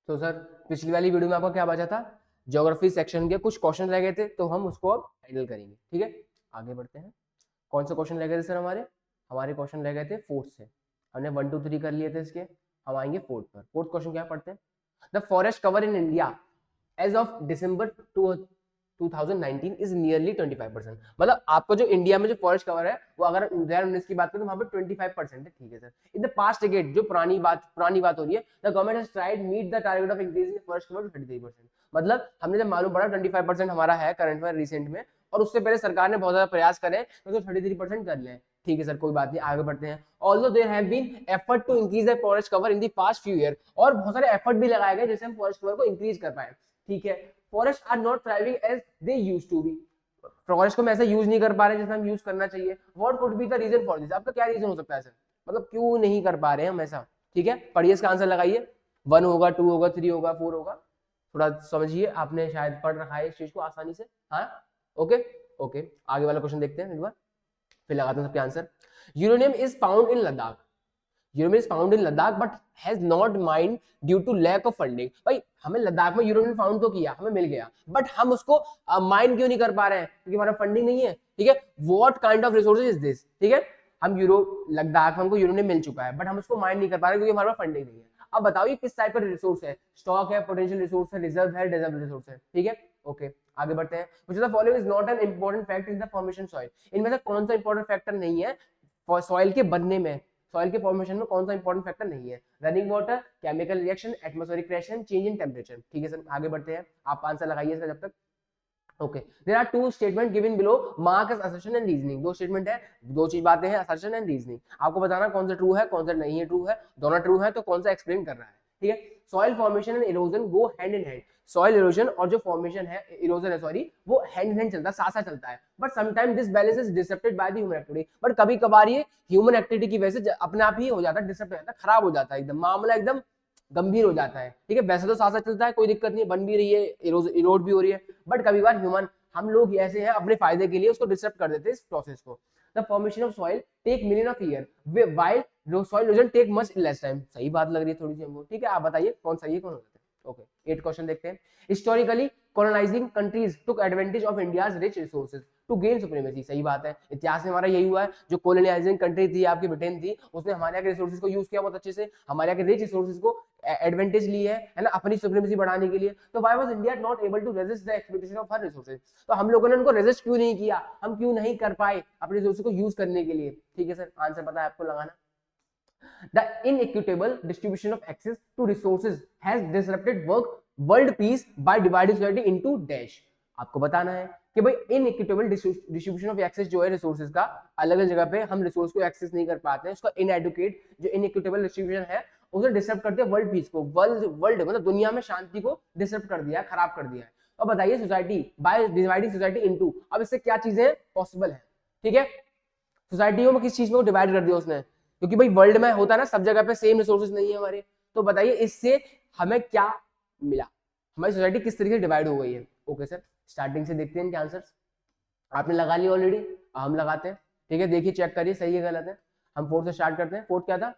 तो सर पिछली वाली वीडियो में आपका क्या बचा था, ज्योग्राफी सेक्शन के कुछ क्वेश्चन रह गए थे, तो हम उसको अब हैंडल करेंगे। ठीक है, आगे बढ़ते हैं। कौन से क्वेश्चन रह गए थे सर हमारे? हमारे क्वेश्चन रह गए थे फोर्थ से। हमने 1 2 3 कर लिए थे इसके, हम आएंगे फोर्थ पर। फोर्थ क्वेश्चन क्या पढ़ते हैं? The forest cover in India as of December 2019 is nearly 25%। मतलब आपका जो इंडिया में जो फॉरेस्ट कवर है वो अगर 2019 की बात करें तो वहां पर 25% है। ठीक है sir. In the past decade, जो पुरानी बात हो रही है, the government has tried meet the target of increasing forest cover to 33%। मतलब हमने जब मालूम पड़ा 25% हमारा है करंट में, रिसेंट में, और उससे पहले सरकार ने बहुत ज्यादा प्रयास करे तो 33% कर लें। ठीक है सर, कोई बात नहीं, आगे बढ़ते हैं। Although there have been effort to increase the forest cover in the past few year, और बहुत सारे एफर्ट भी लगाए गए जिससे हम फॉरेस्ट कवर को इंक्रीज कर पाए। ठीक है, forest are not thriving as they used to be. Forest को हम ऐसा यूज नहीं कर पा रहे जैसे हम यूज करना चाहिए। What could be the reason for this? आपका क्या रीजन हो सकता है सर? मतलब क्यों नहीं कर पा रहे हैं हम ऐसा? ठीक है, पढ़िए, इसका आंसर लगाइए। 1 होगा, 2 होगा, 3 होगा, 4 होगा। थोड़ा समझिए, आपने शायद पढ़ रखा है इस चीज को आसानी से। हाँ, ओके ओके, आगे वाला क्वेश्चन देखते हैं एक बार, फिर लगाते हैं सबके answer. Uranium is found in Ladakh. Uranium is found in Ladakh but has not mined due to lack of funding. भाई हमें लद्दाख में यूरेनियम फाउंड तो किया, हमें मिल गया, बट हम उसको माइंड क्यों नहीं कर पा रहे हैं? क्योंकि हमारा फंडिंग नहीं है। ठीक है, what kind of resources is this? ठीक है, हम लद्दाख में हमको यूरेनियम मिल चुका है, बट हम उसको माइंड नहीं कर पा रहे क्योंकि हमारे पास फंडिंग नहीं है। अब बताओ ये किस टाइप का रिसोर्स है? स्टॉक है, पोटेंशियल रिसोर्स है, रिजर्व है, डिजर्व रिसोर्स है। ठीक है, ओके, आगे बढ़ते हैं। Which of the following is not an important fact in the formation soil? इनमें से कौन सा इंपॉर्टेंट फैक्टर नहीं है सॉइल के बनने में? सॉइल के फॉर्मेशन में कौन सा इंपॉर्टेंट फैक्टर नहीं है? Running water, chemical reaction, atmospheric pressure, change in temperature. ठीक है सर, आगे बढ़ते हैं, आप आंसर लगाइए इसका जब तक। Okay, there are two statement given below, mark as assertion and reasoning. दो स्टेटमेंट है, दो चीज बातें हैं, असर्शन एंड रीजनिंग। आपको बताना कौन सा ट्रू है, कौन सा नहीं है ट्रू है। दोनों ट्रू है तो कौन सा एक्सप्लेन कर रहा है। ठीक है, soil formation and erosion go hand in hand. Soil erosion और जो फॉर्मेशन है, इरोजन है सॉरी, वो हैंड इन हैंड चलता है, साथ साथ चलता है। But sometime this balance is disrupted by the human activity. But कभी कभार ये ह्यूमन एक्टिविटी की वजह से अपने आप ही हो जाता है, डिसरप्ट हो जाता है, खराब हो जाता है, एकदम मामला एकदम गंभीर हो जाता है। ठीक है, वैसे तो साथ साथ चलता है, कोई दिक्कत नहीं, बन भी रही है, इरोड भी हो रही है, बट कभी बार ह्यूमन, हम लोग ऐसे हैं अपने फायदे के लिए उसको डिस्टर्ब कर देते हैं इस प्रोसेस को। The formation of soil take million of year while soil erosion take much less time. सही बात लग रही है थोड़ी सी हमको। ठीक है, आप बताइए कौन सही है कौन गलत है। ओके, 8 क्वेश्चन देखते हैं। Historically colonizing countries took advantage of India's rich resources to gain supremacy। सही बात है, इतिहास में हमारा यही हुआ है। जो colonizing कंट्री थी आपकी ब्रिटेन थी, उसने हमारे यहाँ के रिसोर्सेज को यूज किया बहुत अच्छे से, हमारे यहाँ के रिच रिसोर्सेज को एडवांटेज ली है ना, अपनी सुप्रीमेसी बढ़ाने के लिए। तो why was India not able to resist the exploitation of her resources? तो हम लोगों ने उनको रेजिस्ट क्यों नहीं किया, हम क्यों नहीं कर पाए अपने रिसोर्सेज को यूज करने के लिए? ठीक है सर, आंसर पता है आपको लगाना। The inequitable distribution of access to resources has disrupted world peace by dividing society into dash। आपको बताना है कि भाई इनइक्विटेबल डिस्ट्रीब्यूशन ऑफ एक्सेस जो है रिसोर्सेज का, अलग अलग जगह पे हम रिसोर्स को एक्सेस नहीं कर पाते हैं, उसका इनएडुकेट जो इनइक्विटेबल डिस्ट्रीब्यूशन है उसे डिस्टर्ब करते हैं वर्ल्ड पीस को, वर्ल्ड मतलब दुनिया में शांति को डिस्टर्ब कर दिया है, खराब कर दिया है। अब बताइए, society by dividing society into, अब इससे क्या चीजें पॉसिबल है? ठीक है, सोसाइटियों में किस चीज में डिवाइड कर दिया उसने? क्योंकि भाई वर्ल्ड में होता है ना, सब जगह पे सेम रिसोर्सेज नहीं है हमारे। तो बताइए इससे हमें क्या मिला, हमारी सोसाइटी किस तरीके से डिवाइड हो गई है? ओके सर, स्टार्टिंग से देखते हैं इनके आंसर्स। आपने लगा लिया ऑलरेडी, हम लगाते हैं। ठीक है, देखिए चेक करिए सही है गलत है। हम फोर्थ से स्टार्ट करते हैं। फोर्थ क्या था?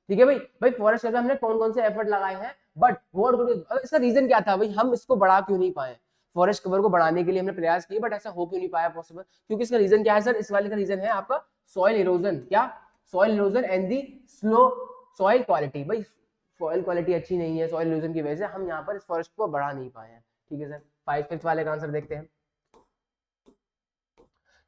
ठीक है भाई, भाई फॉरेस्ट में हमने कौन कौन से एफर्ट लगाए हैं, बट इसका रीजन क्या था भाई, हम इसको बढ़ा क्यों नहीं पाए? फॉरेस्ट कवर को बढ़ाने के लिए हमने प्रयास किए, बट ऐसा हो क्यों नहीं पाया पॉसिबल? क्योंकि इसका रीजन क्या है सर? इस वाले का रीजन है आपका सॉइल इरोजन। क्या? Soil erosion and the slow soil quality. भाई सॉइल क्वालिटी अच्छी नहीं है, सॉइल इरोजन की वजह से हम यहाँ पर इस फॉरेस्ट को बढ़ा नहीं पाए हैं। ठीक है सर, 5 वाले का आंसर देखते हैं।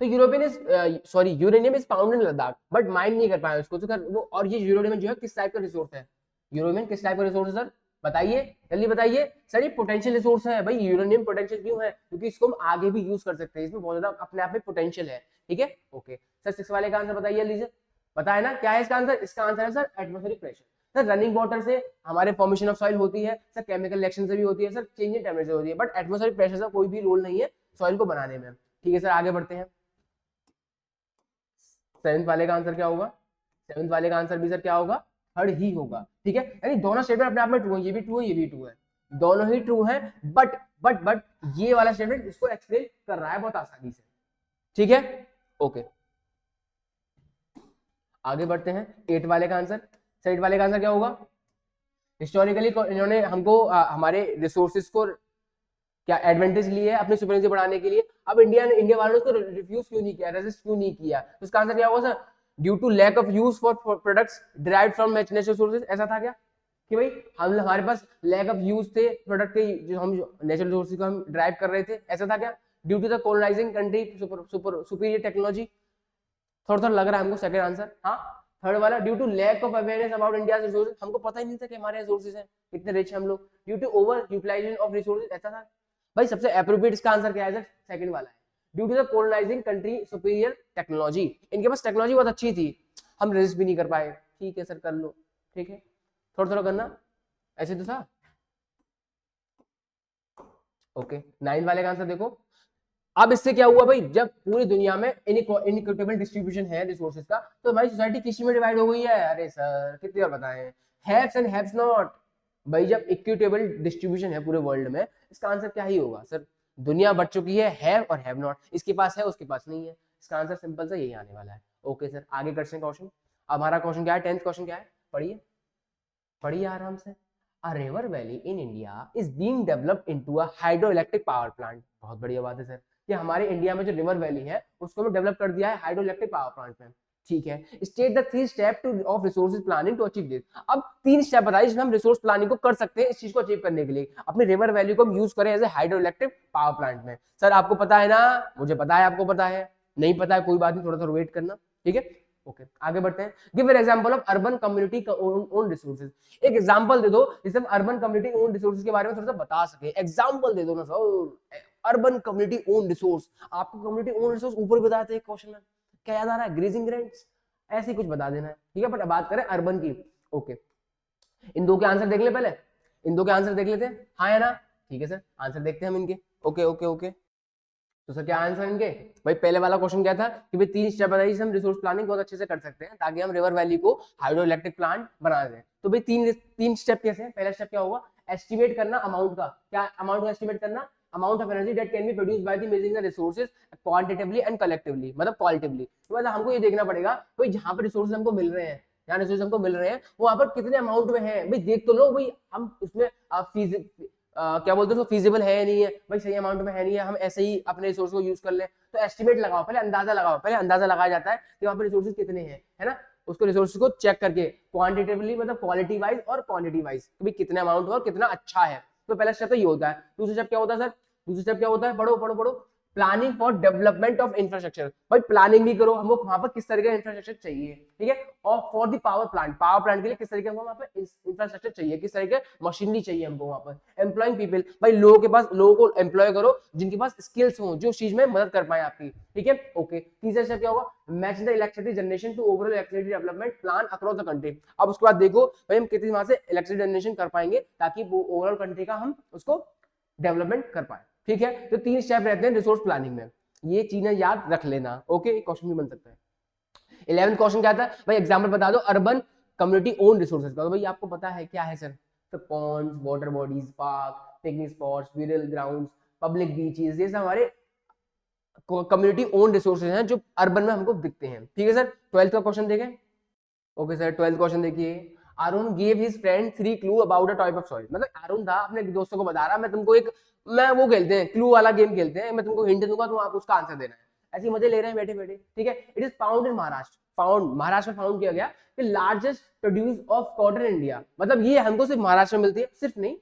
तो European is sorry uranium is found in Ladakh but mind नहीं कर पाए उसको, तो वो, और ये यूरेनियम जो है किस टाइप का रिसोर्स है? यूरेनियम किस टाइप का रिसोर्स है सर? बताइए, जल्दी बताइए सर। ये पोटेंशियल रिसोर्स है भाई, यूरेनियम पोटेंशियल क्यों है? क्योंकि इसको हम आगे भी यूज कर सकते हैं, इसमें बहुत ज्यादा अपने आप में पोटेंशियल है। ठीक है, ओके सर, 6 वाले का आंसर बताइए लीजिए। पता है ना क्या है इसका आंसर? इसका आंसर है sir atmospheric pressure. Sir running water से हमारे फॉर्मेशन ऑफ सॉइल होती है सर, केमिकल रिएक्शन से भी होती है सर, चेंज इन टेम्परेचर होती है, बट एटमॉस्फेरिक प्रेशर का कोई भी रोल नहीं है सॉइल को बनाने में। ठीक है सर, आगे बढ़ते हैं। 7 वाले का आंसर क्या होगा? 7 वाले का आंसर भी सर क्या होगा? थर्ड ही होगा। ठीक है, यानी दोनों स्टेटमेंट अपने आप में ट्रू है, ये भी ट्रू है, ये भी ट्रू है, दोनों ही ट्रू है। बट ये वाला स्टेटमेंट इसको एक्सप्लेन कर रहा है बहुत आसानी से। ठीक है, ओके, आगे बढ़ते हैं। 8 वाले का आंसर, 8 वाले का आंसर क्या होगा? हिस्टोरिकली इन्होंने हमको हमारे रिसोर्सेज को क्या एडवांटेज लिया है अपनी सुपरीमेसी बढ़ाने के लिए। अब इंडिया वालों ने उसको रिफ्यूज क्यों नहीं किया, रेजिस्ट क्यों नहीं किया, तो इसका आंसर क्या होगा sir, due to lack of use for products derived from natural resources. ऐसा था क्या कि भाई हम हमारे पास लैक ऑफ यूज थे प्रोडक्ट के, जो हम नेचुरल रिसोर्सेज को हम ड्राइव कर रहे थे, ऐसा था क्या। Due to the colonising country superior technology, थोड़ा थोड़ा लग रहा है हमको सेकंड आंसर। हाँ, थर्ड वाला due to lack of awareness about India resources, हमको पता ही नहीं था कि हमारे रिसोर्सेज हैं, इतने रिच हैं हम लोग। Due to over utilisation of resources, ऐसा था भाई। सबसे एप्रोप्रिएट इसका आंसर क्या है सर, सेकंड वाला है, due to the colonising country superior technology. इनके पास टेक्नोलॉजी बहुत अच्छी थी, हम रेजिस्ट भी नहीं कर पाए। ठीक है सर, कर लो, ठीक है, थोड़ा थोड़ा करना, ऐसे तो था। ओके, 9 वाले का आंसर देखो। अब इससे क्या हुआ भाई, जब पूरी दुनिया में इनइक्विटेबल डिस्ट्रीब्यूशन है रिसोर्सेज का, तो हमारी सोसाइटी किसी में डिवाइड हो गई है। अरे सर कितनी बार बताएं, हैव्स एंड हैव्स नॉट। भाई जब इक्विटेबल डिस्ट्रीब्यूशन है पूरे वर्ल्ड में, इसका आंसर क्या ही होगा सर, दुनिया बढ़ चुकी है, हैव और हैव नॉट, इसके पास है उसके पास नहीं है। इसका आंसर सिंपल सा यही आने वाला है। ओके सर, आगे करते हैं क्वेश्चन। अब हमारा क्वेश्चन क्या है, 10th क्वेश्चन क्या है, पढ़िए पढ़िए आराम से। A river valley in India is being developed into a hydroelectric power plant। बहुत बढ़िया बात है सर, कि हमारे इंडिया में जो रिवर वैली है उसको हमें डेवलप कर दिया है हाइड्रोइलेक्ट्रिक पावर प्लांट में। ठीक है, state the 3 step to of resources planning to achieve this. अब 3 स्टेप बताइए जिसमें हम रिसोर्स प्लानिंग को कर सकते हैं इस चीज को अचीव करने के लिए, अपने रिवर वैली को हम यूज करें as a hydroelectric power plant में। सर आपको पता है ना, मुझे पता है आपको पता है, नहीं पता है कोई बात नहीं, थोड़ा सा वेट करना, ठीक है। ओके, आगे बढ़ते हैं। Give an example of urban community own resources. एक एग्जांपल दे दो जिससे हम अर्बन कम्युनिटी ओन रिसोर्सेज के बारे में थोड़ा सा बता सके। एग्जांपल दे दो ना sir, urban community own resource. आपको कम्युनिटी ओन रिसोर्स ऊपर बताया था एक क्वेश्चन में, क्या याद आ रहा है, ग्रेजिंग ग्राउंड्स, ऐसे ही कुछ बता देना है, ठीक है। बट बात करें अर्बन की। ओके, इन दो के आंसर देख ले पहले, इन दो के आंसर देख लेते हैं, हाँ या ना, ठीक है सर, आंसर देखते हैं हम इनके। ओके ओके ओके, तो सर क्या आंसर इनके, भाई पहले वाला क्वेश्चन क्या था कि भाई 3 स्टेप बताइए हम रिसोर्स प्लानिंग बहुत अच्छे से कर सकते हैं ताकि हम रिवर वैली को हाइड्रो इलेक्ट्रिक प्लांट बना दें। तो भाई तीन स्टेप कैसे हैं, पहला स्टेप क्या होगा, एस्टिमेट करना अमाउंट का, क्या अमाउंट का एस्टिमेट करना, amount of energy that can be produced by the measuring the resources quantitatively and collectively, मतलब क्वालिटेटिवली। तो मतलब हमको ये देखना पड़ेगा भाई जहां पर रिसोर्सेज हमको मिल रहे हैं, जहां रिसोर्सेज हमको मिल रहे हैं वो वहां पर कितने अमाउंट में है, भाई देख तो लो भाई हम उसमें क्या बोलते हैं फीजिबल है नहीं है, भाई सही अमाउंट में है नहीं है, हम ऐसे ही अपने रिसोर्स को यूज कर ले। तो एस्टिमेट लगाओ, पहले अंदाजा लगाओ, पहले अंदाजा लगाया जाता है कि वहां पर रिसोर्सेज कितने हैं, है ना। उसको रिसोर्सेज को चेक करके क्वांटिटेटिवली मतलब क्वालिटी वाइज और क्वांटिटी वाइज कि भाई कितना अमाउंट है और कितना अच्छा है। तो पहला स्टेप तो ये होता है। दूसरा स्टेप क्या होता है सर, दूसरा स्टेप क्या होता है, पढ़ो पढ़ो पढ़ो, planning for development of infrastructure. भाई प्लानिंग भी करो हमको वहां पर किस तरह का इंफ्रास्ट्रक्चर चाहिए, ठीक है। और फॉर द पावर प्लांट के लिए किस तरीके का वहां पर इंफ्रास्ट्रक्चर चाहिए, किस तरह के मशीनरी चाहिए हमको वहां पर। एम्प्लॉइंग पीपल, भाई लोगों को एम्प्लॉय करो जिनके पास स्किल्स हो, जो चीज में मदद कर पाए आपकी, ठीक है। ओके, तीसरा स्टेप क्या होगा, match the electricity generation to overall electricity development plan across the country. अब उसके बाद देखो भाई हम कितनी वहां से इलेक्ट्रिसिटी जनरेशन कर पाएंगे ताकि वो ओवरऑल कंट्री का हम उसको डेवलपमेंट कर पाए, ठीक है। तो 3 स्टेप रहते हैं रिसोर्स प्लानिंग में, ये चीजें याद रख लेना। ओके, क्वेश्चन भी बन सकता है। 11th क्वेश्चन क्या था भाई, एग्जांपल बता दो अर्बन कम्युनिटी ओन रिसोर्सेज का। तो भाई आपको पता है क्या है सर, तो ponds, water bodies, park, picnic spots, burial grounds, public beaches, ये सब हमारे कम्युनिटी ओन रिसोर्सेज हैं जो अर्बन में हमको दिखते हैं, ठीक है सर। 12th का क्वेश्चन देखें। ओके सर, 12th क्वेश्चन देखिए। Arun give his friend 3 clue about a type of soil. मतलब अरुण था अपने दोस्तों को बता रहा मैं तुमको एक, मैं वो खेलते हैं क्लू वाला गेम खेलते हैं, मैं तुमको हिंट दूंगा तो आप उसका आंसर देना है, ऐसे मजे ले रहे हैं बैठे बैठे, ठीक है। It is found in Maharashtra, found Maharashtra में फाउंड किया गया कि largest produce of cotton in India. मतलब ये हमको सिर्फ महाराष्ट्र में मिलती है, सिर्फ नहीं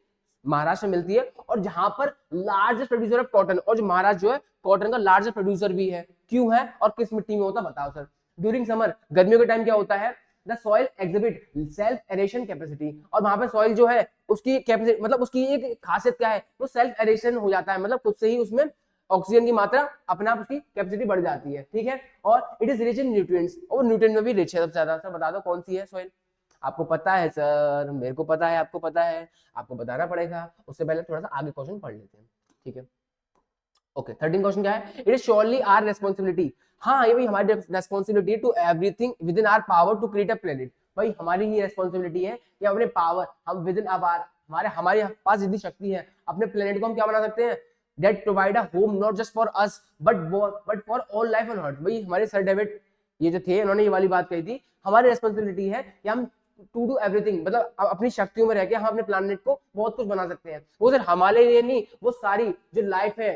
महाराष्ट्र में मिलती है, और जहां पर लार्जेस्ट प्रोड्यूसर ऑफ कॉटन, और जो महाराष्ट्र जो है कॉटन का लार्जेस्ट प्रोड्यूसर भी है, क्यों है और किस मिट्टी में होता बताओ सर। ड्यूरिंग समर, गर्मियों के टाइम क्या होता है, the soil exhibit self aeration capacity, और वहां पे सॉइल जो है उसकी कैपेसिटी मतलब उसकी एक खासियत क्या है, वो सेल्फ एरेशन हो जाता है, मतलब खुद से ही उसमें ऑक्सीजन की मात्रा अपने आप उसकी कैपेसिटी बढ़ जाती है, ठीक है। और it is rich in nutrients, और न्यूट्रिएंट में भी रिच है सबसे ज्यादा। सर बता दो कौन सी है सॉइल, आपको पता है सर, मेरे को पता है, आपको पता है, आपको बताना पड़ेगा। उससे पहले थोड़ा सा आगे क्वेश्चन पढ़ लेते हैं, ठीक है। ओके, 13 क्वेश्चन क्या है, it is surely our responsibility. हाँ, ये भी हमारी responsibility to everything within our power to create a planet. भाई हमारी ही रिस्पांसिबिलिटी है कि अपने पावर, हम विद इन आवर, हमारे पास इतनी शक्ति है, अपने प्लेनेट को हम क्या बना सकते हैं, that provide a home not just for us but for all life on earth. भाई हमारे सर डेविड ये जो थे, उन्होंने ये वाली बात कही थी, हमारी रिस्पांसिबिलिटी है कि हम टू डू एवरीथिंग, मतलब अपनी शक्तियों में रह के हम अपने प्लानिट को बहुत कुछ बना सकते हैं। वो सिर्फ हमारे लिए नहीं, वो सारी जो लाइफ है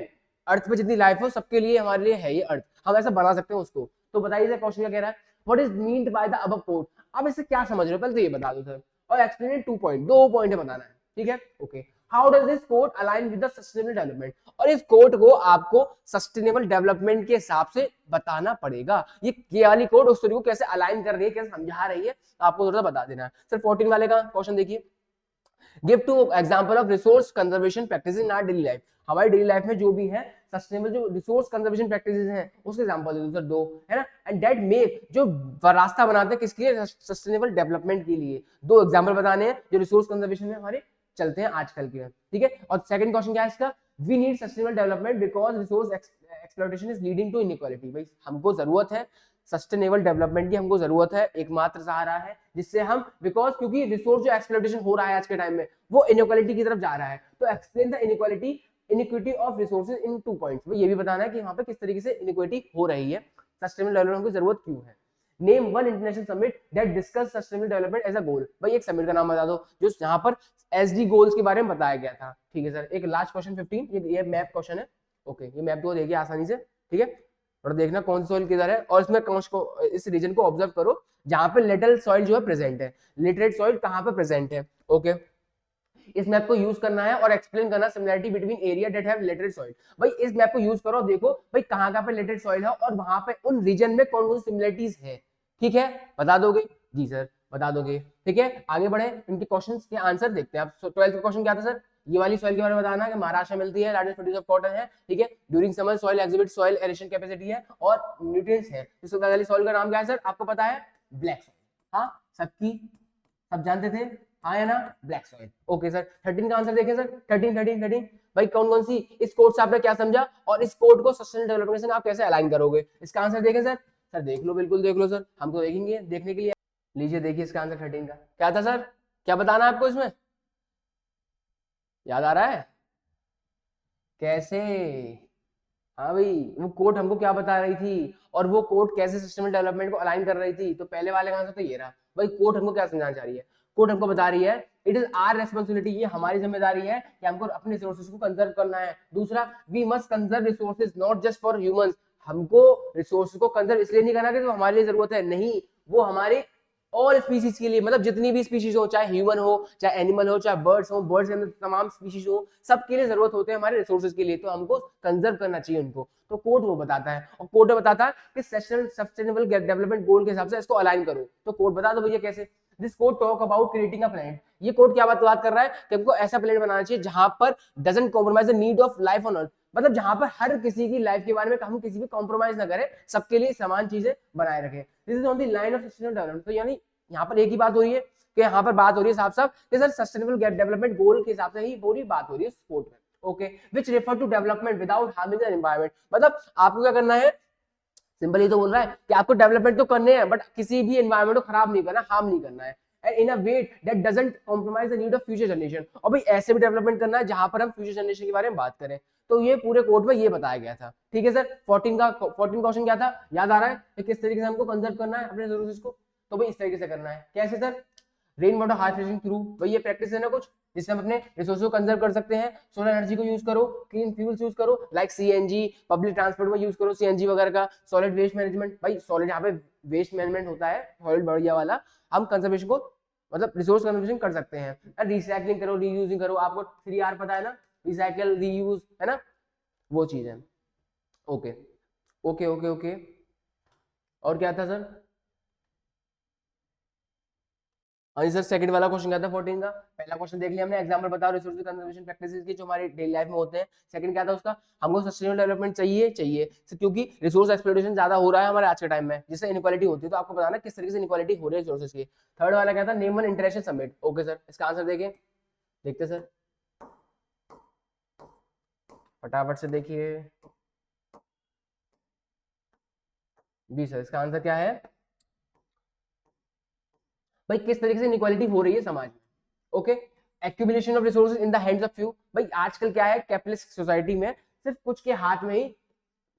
अर्थ पे, जितनी लाइफ है सबके लिए, हमारे लिए है ये अर्थ, हम ऐसा बना सकते हैं उसको। तो बताइए क्वेश्चन क्या कह रहा है, what is meant by the above quote. आप इससे क्या समझ रहे हो पहले तो ये बता दो सर, और एक्सप्लेन 2 पॉइंट, 2 पॉइंट है बताना है, ठीक है। Okay, how does this quote align with the sustainable development, और इस कोट को आपको सस्टेनेबल डेवलपमेंट के हिसाब से बताना पड़ेगा। ये वाली कोट उस को कैसे अलाइन कर रही है, कैसे समझा रही है, आपको थोड़ा बता देना है। सर 14 वाले का क्वेश्चन देखिए, give two example of resource conservation practices in our daily life. हमारी डेली लाइफ में जो भी है सस्टेनेबल जो रिसोर्स कंजर्वेशन प्रैक्टिसेस हैं उसके एग्जांपल दे दो सर 2, है ना। एंड दैट मेक, जो रास्ता बनाते हैं किसके लिए, सस्टेनेबल डेवलपमेंट के लिए। 2 एग्जांपल बताने हैं जो रिसोर्स कंजर्वेशन में हमारे चलते हैं आजकल के, ठीक है। और सेकंड क्वेश्चन क्या है इसका, we need sustainable development because resource exploitation is leading to inequality. भाई हमको जरूरत है सस्टेनेबल डेवलपमेंट की, हमको जरूरत है, एकमात्र सहारा है जिससे हम, बिकॉज क्योंकि रिसोर्स जो एक्सप्लॉयटेशन हो रहा है आज के टाइम में वो इनइक्वालिटी की तरफ जा रहा है। तो explain the inequity of resources in 2 points. ये भी बताना है कि वहां पे किस तरीके से इनइक्विटी हो रही है, सस्टेनेबल डेवलपमेंट की जरूरत क्यों है। Name one international summit that discuss sustainable development as a goal. भाई एक समिट का नाम बता दो जो यहाँ पर एसडी गोल्स के बारे में बताया गया था, ठीक है सर। एक लास्ट क्वेश्चन 15, ये मैप क्वेश्चन है, ओके, ये मैप को देखिए आसानी से, ठीक है। और देखना कौन सी सॉइल किधर है, और इसमें इस रीजन को ऑब्जर्व करो जहां पे लिटल सॉइल जो है प्रेजेंट है, लिटरेट सॉइल कहां पे प्रेजेंट है, ओके। इस मैप को यूज करना है और एक्सप्लेन करना similarity between area that have literate soil. भाई इस मैप को यूज करो, देखो भाई कहां पे लिटरेट सॉइल है और वहां पे उन रीजन में कौन कौन सी सिमिलरिटीज है, ठीक है। बता दोगे जी सर, बता दोगे, ठीक है। आगे बढ़े, इनके क्वेश्चंस के आंसर देखते हैं। आप 12th का क्वेश्चन क्या था सर, ये वाली सॉइल के बारे में बताना कि महाराष्ट्र मिलती है, लार्जेस्ट प्रोड्यूसर ऑफ कॉटन है, ठीक है। During summer soil exhibit soil aeration capacity है और न्यूट्रिएंट्स है। इसको वाली सॉइल का नाम क्या है सर, आपको पता है, ब्लैक सॉइल। हाँ सबकी, सब जानते थे, हाँ है ना, ब्लैक सॉइल। ओके सर 13 का आंसर देखें सर, 13 भाई कौन कौन सी, इस कोड से आपने क्या समझा और इस कोड को सस्टेनेबल डेवलपमेंट से आप कैसे अलाइन करोगे, इसका आंसर देखें सर। सर देख लो, बिल्कुल देख लो सर, हम तो देखेंगे देखने के लिए। लीजिए देखिए इसका आंसर 13 का क्या था सर, क्या बताना है आपको इसमें, याद आ रहा है कैसे। हाँ भाई वो कोड हमको क्या बता रही थी और वो कोड कैसे सस्टेनेबल डेवलपमेंट को अलाइन कर रही थी। तो पहले वाले का आंसर तो ये रहा। भाई कोड हमको क्या समझाना चाह रही है, कोड हमको बता रही है इट इज आर रेस्पॉन्सिबिलिटी, ये हमारी जिम्मेदारी है कि हमको अपने रिसोर्सेज को कंजर्व करना है। दूसरा, we must conserve resources not just for humans, हमको रिसोर्सेज को कंजर्व इसलिए नहीं करना कि जो हमारे लिए जरूरत है, नहीं, वो हमारे ऑल स्पीशीज के लिए, मतलब जितनी भी स्पीशीज हो, चाहे ह्यूमन हो, चाहे एनिमल हो, चाहे बर्ड्स हो, बर्ड्स के अंदर तमाम स्पीशीज हो, सबके लिए जरूरत होते हैं हमारे रिसोर्सेज के लिए, तो हमको कंजर्व करना चाहिए उनको। तो कोड वो बताता है, और कोड बताता है कि सस्टेनेबल डेवलपमेंट गोल के हिसाब से इसको अलाइन करो। तो कोड बता दो भैया कैसे। This code talk about creating a planet, ये कोड क्या बात कर रहा है कि हमको ऐसा प्लेनेट बनाना चाहिए जहां पर doesn't compromise the need of life on earth, मतलब जहां पर हर किसी की लाइफ के बारे में हम किसी भी कॉम्प्रोमाइज ना करें, सबके लिए समान चीजें बनाए रखें। This is on the line of sustainable development. तो यानी यहाँ पर एक ही बात हो रही है कि यहाँ पर बात हो रही है साफ साफ कि सर सस्टेनेबल डेवलपमेंट गोल के हिसाब से ही पूरी बात हो रही है स्पोर्ट में, okay, which refer to development without harming the environment. मतलब आपको क्या करना है, सिंपल ही तो बोल रहा है कि आपको डेवलपमेंट तो करने हैं बट किसी भी एनवायरनमेंट को खराब नहीं करना, हार्म नहीं करना है, and in a way that doesn't compromise the need of future generation। और भाई ऐसे भी डेवलपमेंट करना है जहां पर हम फ्यूचर जनरेशन के बारे में बात करें। तो ये पूरे कोड में ये बताया गया था, ठीक है सर। 14 क्वेश्चन क्या था, याद आ रहा है कि किस तरीके से हमको कंजर्व करना है अपने रिसोर्सेज को। तो भाई इस तरीके से करना है, कैसे sir, rain water harvesting through, भाई ये प्रैक्टिस है ना कुछ जिससे हम अपने रिसोर्स को कंजर्व कर सकते हैं। सोलर एनर्जी को यूज करो, क्लीन फ्यूल्स यूज करो लाइक सीएनजी, पब्लिक ट्रांसपोर्ट में यूज करो सीएनजी वगैरह का। सॉलिड वेस्ट मैनेजमेंट, भाई सॉलिड यहाँ पे वेस्ट मैनेजमेंट होता है सॉलिड बढ़िया वाला, हम कंजर्वेशन को मतलब रिसोर्स कंजर्वेशन कर सकते हैं। रिसाइकलिंग करो, रीयूजिंग करो, आपको 3R पता है ना, रिसाइकल, रीयूज, है ना, वो चीज है। ओके ओके ओके ओके, और क्या था सर, हाँ सर सेकंड वाला क्वेश्चन क्या था 14 का। पहला क्वेश्चन देख लिया हमने, एग्जांपल बताओ रिसोर्स कंजर्वेशन प्रैक्टिसेस की जो हमारी डेली लाइफ में होते हैं। सेकंड क्या था उसका, हमको सस्टेनेबल डेवलपमेंट चाहिए क्योंकि रिसोर्स एक्सप्लॉयटेशन ज्यादा हो रहा है हमारे आज के टाइम में, जिससे इनइक्वालिटी होती है। तो आपको बताना किस तरीके से इनइक्वालिटी हो रही है रिसोर्सेज की। थर्ड वाला क्या था, name one international summit. Okay sir, इसका आंसर देखें, देखते सर फटाफट से देखिए। जी सर, इसका आंसर क्या है, भाई किस तरीके से इनइक्वालिटी हो रही है समाज में। Okay, accumulation of resources in the hands of few. भाई आजकल क्या है, कैपिटलिस्ट सोसाइटी में सिर्फ कुछ के हाथ में ही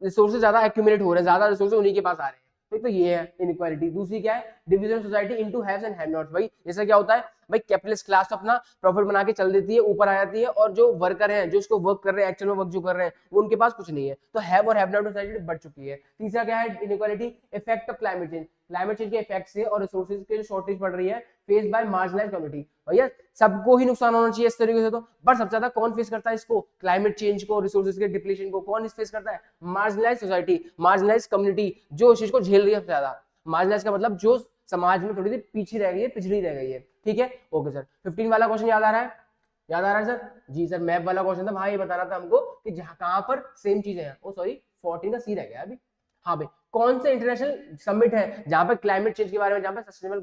रिसोर्सेज ज्यादा एक्यूमुलेट हो रहे हैं, ज्यादा रिसोर्सेज उन्हीं के पास आ रहे हैं। तो ये है इनइक्वालिटी। दूसरी क्या है, division society into haves and have nots. भाई इससे क्या होता है भाई, कैपिटलिस्ट क्लास अपना प्रॉफिट बना के चल देती है, ऊपर आ जाती है, और जो वर्कर हैं जो उसको वर्क कर रहे हैं, एक्चुअल में वर्क जो कर रहे हैं, वो उनके पास कुछ नहीं है। तो हैव और हैव नॉट सोसाइटी बढ़ चुकी है। तीसरा क्या है inequality, effect of climate change. Climate change के इफेक्ट से और रिसोर्सेज के जो शॉर्टेज पड़ रही है फेस बाय मार्जिनलाइज्ड कम्युनिटी। भैया सबको ही नुकसान होना चाहिए इस तरीके से, तो बट सबसे ज्यादा कौन फेस करता है इसको, क्लाइमेट चेंज को, रिसोर्सेज के डिप्लीशन को, कौन फेस करता है, मार्जिनलाइज्ड सोसाइटी, मार्जिनलाइज्ड कम्युनिटी, जो इस चीज को झेल रही है सबसे ज्यादा। मार्जिनलाइज का मतलब जो समाज में थोड़ी सी पीछे रह गई है, पिछड़ी रह गई है। ठीक है, ओके सर। 15 वाला क्वेश्चन याद आ रहा है, याद आ रहा है सर जी? सर मैप वाला क्वेश्चन था वहां, ये बता रहा था हमको कि जहां कहां पर सेम चीजें हैं। ओ सॉरी 14 का सी रह गया अभी। हाँ भाई, कौन से इंटरनेशनल समिट है जहां पर क्लाइमेट चेंज के बारे में, जहां पर सस्टेनेबल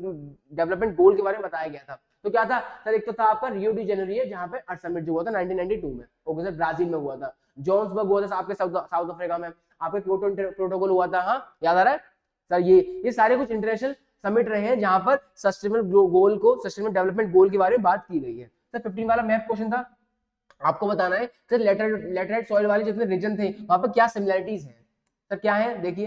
डेवलपमेंट गोल के बारे में बताया गया था? तो क्या था सर, एक तो था आपका रियो डी जेनेरियो, जहां पे अर्थ समिट जो हुआ था 1992 में, ओके सर, ब्राजील में हुआ था। जोहान्सबर्ग हुआ था आपके साउथ अफ्रीका में। आपके क्योटो प्रोटोकॉल हुआ था, हाँ याद आ रहा है सर? ये सारे कुछ इंटरनेशनल समिट रहे हैं जहां पर सस्टेनेबल गोल को, सस्टेनेबल डेवलपमेंट गोल के बारे में बात की गई है। सर 15 वाला मैप क्वेश्चन था, आपको बताना है सर लेटराइट सॉइल वाले जितने रीजन थे वहां पर क्या सिमिलरिटीज हैं। सर क्या है देखिए,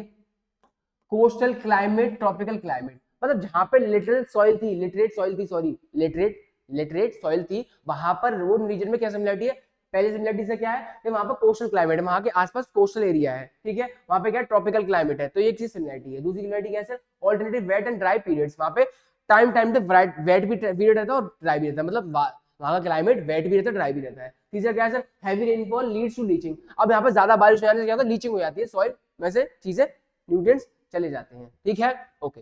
कोस्टल क्लाइमेट, ट्रॉपिकल क्लाइमेट, मतलब जहां पे लिटरेट सॉइल थी, लिटरेट सॉइल थी, वहां पर वो रीजन में क्या सिमिलरिटी है? पहली सिमिलरिटी से क्या है कि वहां पर कोस्टल क्लाइमेट है, वहां के आसपास कोस्टल एरिया है, ठीक है, वहां पे क्या ट्रॉपिकल क्लाइमेट है, तो ये एक चीज सिमिलरिटी है। दूसरी सिमिलरिटी क्या है? Alternative wet and dry periods, वहां पे टाइम टाइम पे वेट भी पीरियड रहता है और ड्राई भी रहता है, मतलब वहां का क्लाइमेट वेट भी रहता है, ड्राई भी रहता है। तीसरा क्या है sir? Heavy rainfall leads to leaching. अब यहाँ पे ज्यादा बारिश हो जाने से क्या होता है? लीचिंग हो जाती है, सॉइल में से चीजें, न्यूट्रिएंट्स चले जाते हैं। ठीक है, ओके।